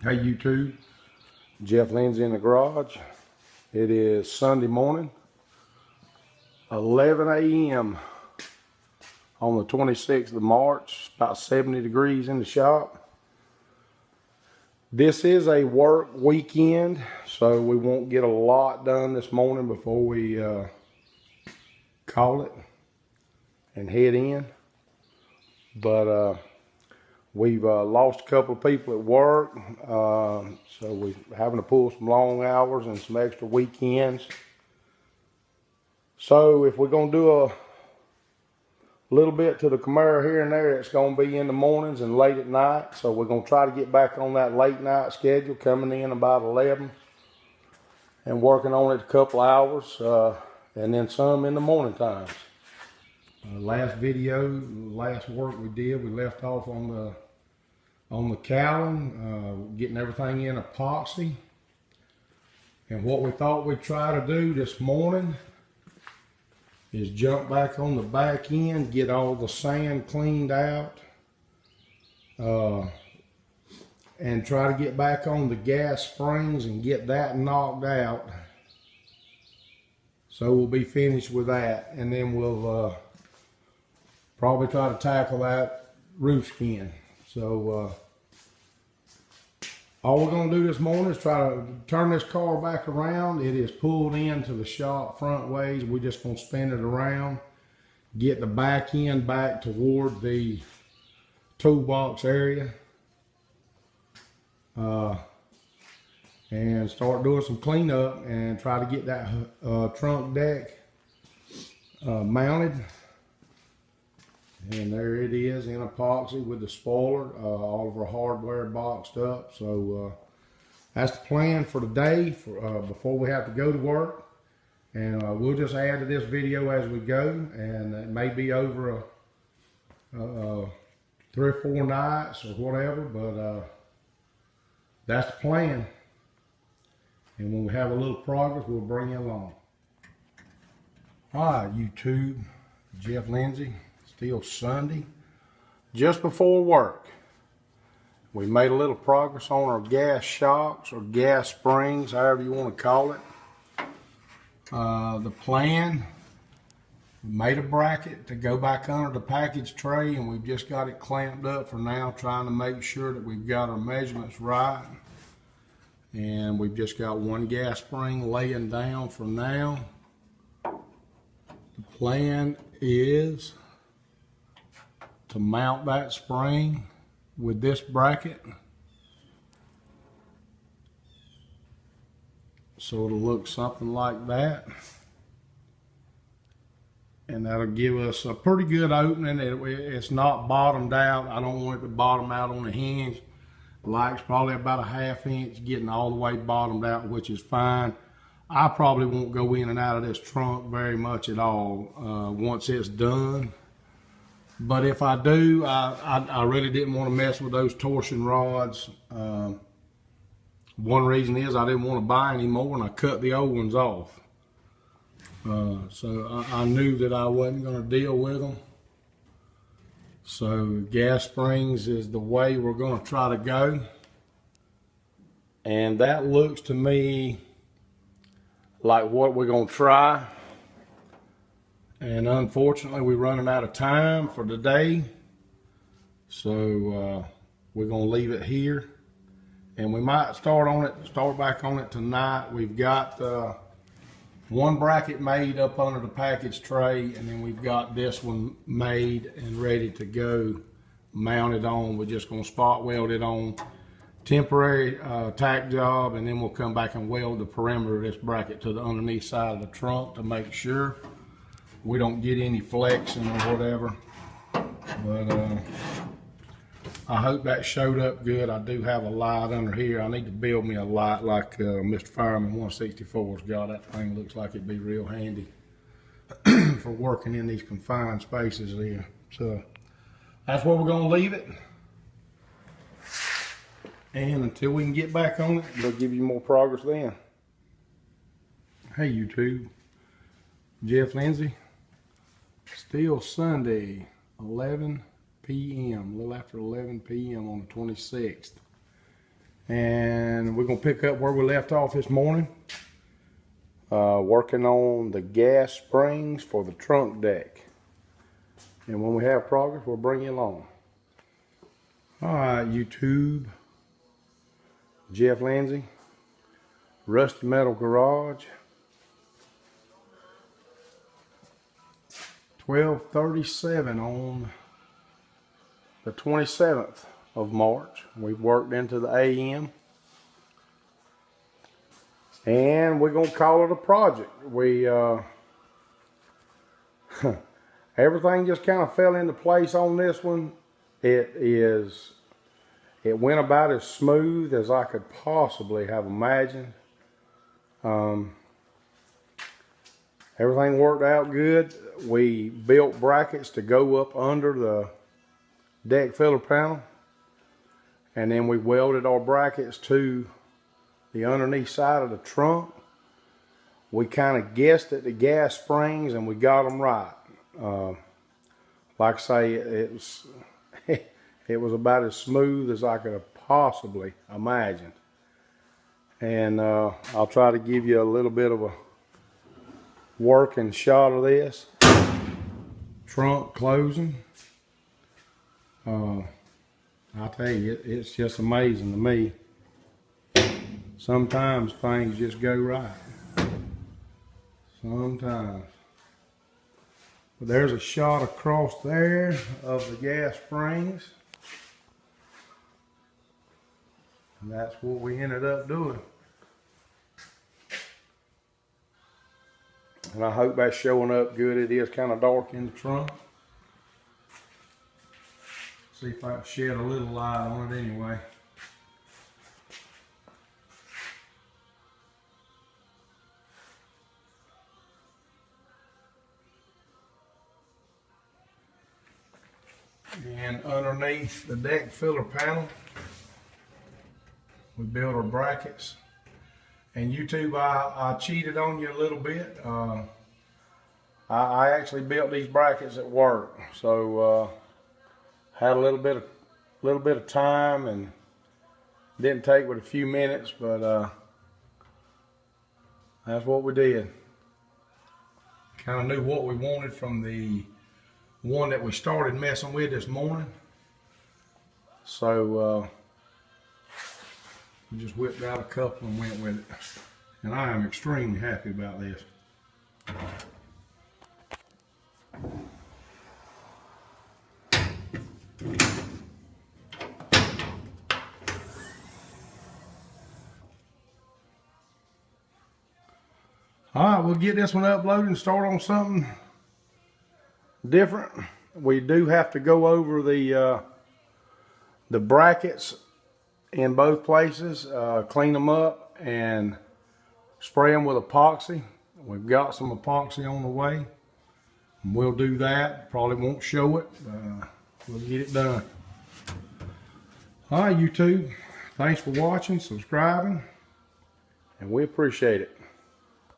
Hey YouTube, Jeff Lindsay in the garage. It is Sunday morning, 11 a.m. on the 26th of March, about 70 degrees in the shop. This is a work weekend, so we won't get a lot done this morning before we call it and head in. But we've lost a couple of people at work, so we're having to pull some long hours and some extra weekends. So if we're going to do a little bit to the Camaro here and there, it's going to be in the mornings and late at night. So we're going to try to get back on that late night schedule, coming in about 11 and working on it a couple hours, and then some in the morning times. Last video, last work we did, we left off on the cowling, getting everything in epoxy. And what we thought we'd try to do this morning is jump back on the back end, get all the sand cleaned out, and try to get back on the gas springs and get that knocked out. So we'll be finished with that, and then we'll probably try to tackle that roof skin. So all we're going to do this morning is try to turn this car back around. It is pulled into the shop front ways. We're just going to spin it around, get the back end back toward the toolbox area, and start doing some cleanup and try to get that trunk deck mounted. And there it is in epoxy with the spoiler, all of our hardware boxed up. So that's the plan for today, before we have to go to work. And we'll just add to this video as we go, and it may be over 3 or 4 nights or whatever, but that's the plan. And when we have a little progress, we'll bring you along. All right, YouTube, Jeff Lindsay. Still Sunday, just before work. We made a little progress on our gas shocks or gas springs, however you want to call it. The plan, we made a bracket to go back under the package tray, and we've just got it clamped up for now, trying to make sure that we've got our measurements right. And we've just got one gas spring laying down for now. The plan is to mount that spring with this bracket, so it'll look something like that, and that'll give us a pretty good opening. It's not bottomed out. I don't want it to bottom out on the hinge. Like's probably about a 1/2 inch getting all the way bottomed out, which is fine. I probably won't go in and out of this trunk very much at all once it's done. But if I do, I really didn't want to mess with those torsion rods. One reason is I didn't want to buy any more, and I cut the old ones off. So I knew that I wasn't going to deal with them. So gas springs is the way we're going to try to go. And that looks to me like what we're going to try. And unfortunately, we're running out of time for today. So we're going to leave it here. And we might start back on it tonight. We've got one bracket made up under the package tray, and then we've got this one made and ready to go, mounted on. We're just going to spot weld it on, temporary tack job, and then we'll come back and weld the perimeter of this bracket to the underneath side of the trunk to make sure we don't get any flexing or whatever. But I hope that showed up good. I do have a light under here. I need to build me a light like Mr. Fireman 164's got. That thing looks like it'd be real handy for working in these confined spaces here. So that's where we're going to leave it. And until we can get back on it, we'll give you more progress then. Hey YouTube, Jeff Lindsay. Still Sunday, 11 p.m., a little after 11 p.m. on the 26th. And we're gonna pick up where we left off this morning. Working on the gas springs for the trunk deck. And when we have progress, we'll bring you along. All right, YouTube. Jeff Lindsay, Rusty Metal Garage. 12:37 on the 27th of March. We've worked into the AM. And we're gonna call it a project. We everything just kind of fell into place on this one. It went about as smooth as I could possibly have imagined. Everything worked out good. We built brackets to go up under the deck filler panel, and then we welded our brackets to the underneath side of the trunk. We kind of guessed at the gas springs and we got them right. Like I say, it was it was about as smooth as I could have possibly imagined. And I'll try to give you a little bit of a working shot of this. Trunk closing. I'll tell you, it's just amazing to me. Sometimes things just go right. Sometimes. But there's a shot across there of the gas springs. And that's what we ended up doing. And I hope that's showing up good. It is kind of dark in the trunk. See if I can shed a little light on it anyway. And underneath the deck filler panel, we built our brackets. And YouTube, I cheated on you a little bit. I actually built these brackets at work, so had a little bit of time, and didn't take but a few minutes, but that's what we did. Kind of knew what we wanted from the one that we started messing with this morning. So we just whipped out a couple and went with it. And I am extremely happy about this. All right, we'll get this one uploaded and start on something different. We do have to go over the brackets in both places, clean them up and spray them with epoxy. We've got some epoxy on the way. We'll do that. Probably won't show it, but we'll get it done. All right, YouTube. Thanks for watching, subscribing, and we appreciate it.